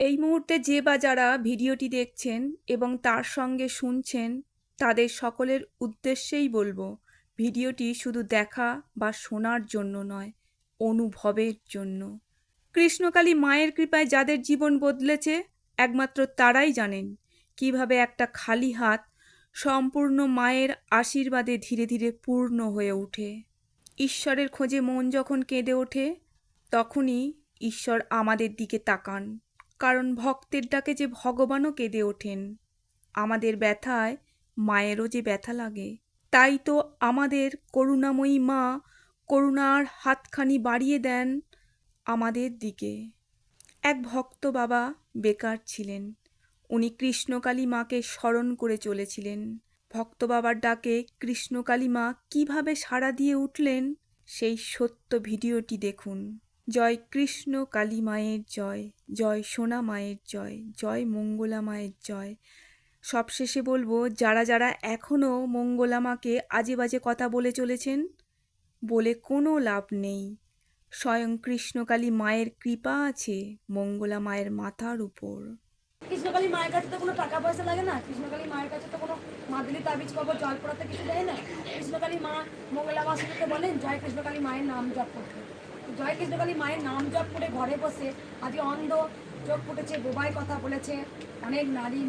এই মুহূর্তে যে বা যারা ভিডিওটি দেখছেন এবং তার সঙ্গে শুনছেন তাদের সকলের উদ্দেশ্যেই বলবো, ভিডিওটি শুধু দেখা বা শোনার জন্য নয়, অনুভবের জন্য। কৃষ্ণকালী মায়ের কৃপায় যাদের জীবন বদলেছে একমাত্র তারাই জানেন কিভাবে একটা খালি হাত সম্পূর্ণ মায়ের আশীর্বাদে ধীরে ধীরে পূর্ণ হয়ে ওঠে। ঈশ্বরের খোঁজে মন যখন কেঁদে ওঠে তখনই ঈশ্বর আমাদের দিকে তাকান, কারণ ভক্তের ডাকে যে ভগবানও কেঁদে ওঠেন। আমাদের ব্যথায় মায়েরও যে ব্যথা লাগে, তাই তো আমাদের করুণাময়ী মা করুণার হাতখানি বাড়িয়ে দেন আমাদের দিকে। এক ভক্ত বাবা বেকার ছিলেন, উনি কৃষ্ণকালী মাকে স্মরণ করে চলেছিলেন। ভক্ত বাবার ডাকে কৃষ্ণকালী মা কীভাবে সাড়া দিয়ে উঠলেন সেই সত্য ভিডিওটি দেখুন। জয় কৃষ্ণ কালী মায়ের জয়, জয় সোনা মায়ের জয়, জয় মঙ্গলা মায়ের জয়। সবশেষে বলবো, যারা যারা এখনও মঙ্গলা মাকে আজে বাজে কথা বলে চলেছেন, বলে কোনো লাভ নেই। স্বয়ং কৃষ্ণকালী মায়ের কৃপা আছে মঙ্গলা মায়ের মাথার উপর। কৃষ্ণকালী মায়ের কাছে তো কোনো টাকা পয়সা লাগে না, কৃষ্ণকালী মায়ের কাছে তো কোনো মাদুলি তাবিজ কবর জল পড়াতে কিছু দেয় না। কৃষ্ণকালী মা মঙ্গলা মাসিকে বলেন জয় কৃষ্ণকালী মায়ের নাম জপ করতে। জয় কৃষ্ণকালী মায়ের নাম জপ করে ঘরে বসে আজকে অন্ধ চোখ ফুটেছে, বোবাই কথা বলেছে। অনেক নারী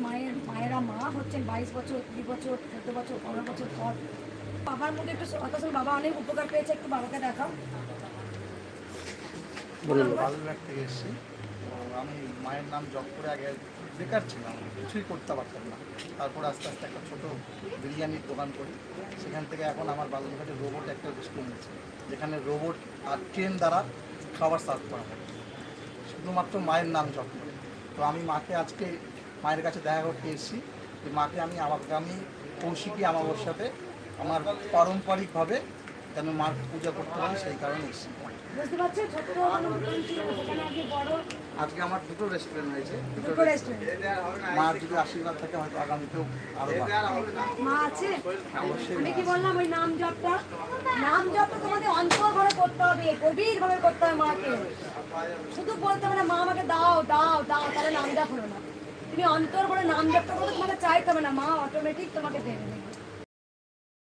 মায়েরা মা হচ্ছেন 22 বছর, 20 বছর, 14 বছর, 15 বছর পর। বাবার মধ্যে একটু কথা শুনে বাবা অনেক উপকার পেয়েছে, একটু বাবাকে দেখাও। আমি মায়ের নাম জপ করে আগে বেকার ছিলাম, কিছুই করতে পারতাম না। তারপর আস্তে আস্তে একটা ছোটো বিরিয়ানির দোকান করি। সেখান থেকে এখন আমার বালুরঘাটে রোবট একটা রেস্টুরেন্ট নিয়েছে, যেখানে রোবট আর ট্রেন দ্বারা খাবার সার্ভ করা হয় শুধুমাত্র মায়ের নাম জপ করে। তো আমি মাকে আজকে মায়ের কাছে দেখা করতে এসেছি যে মাকে আমি আগামী কৌশিকী অমাবস্যাতে আমার পারম্পরিকভাবে যেন মার পূজা করতে পারি, সেই কারণে এসেছি। বুঝতে পারছো, ছোট্ট সেখানে আগে বড়। আজকে আমার দুটো রেস্টুরেন্ট হয়েছে, দুটো রেস্টুরেন্ট। মার যদি আশীর্বাদ থাকে হয়তো আগামীতেও আরো মা আছে। আমি কি বললাম, ওই নাম জপটা তোমাদের অন্তর ঘরে করতে হবে, গভীর ভাবে করতে হবে মাকে। শুধু বলতে হবে না মা আমাকে দাও দাও দাও, তাহলে নাম জপ হলো না। তুমি অন্তর ঘরে নাম জপটা করতে তোমাকে চাইতে হবে না, মা অটোমেটিক তোমাকে দেবে।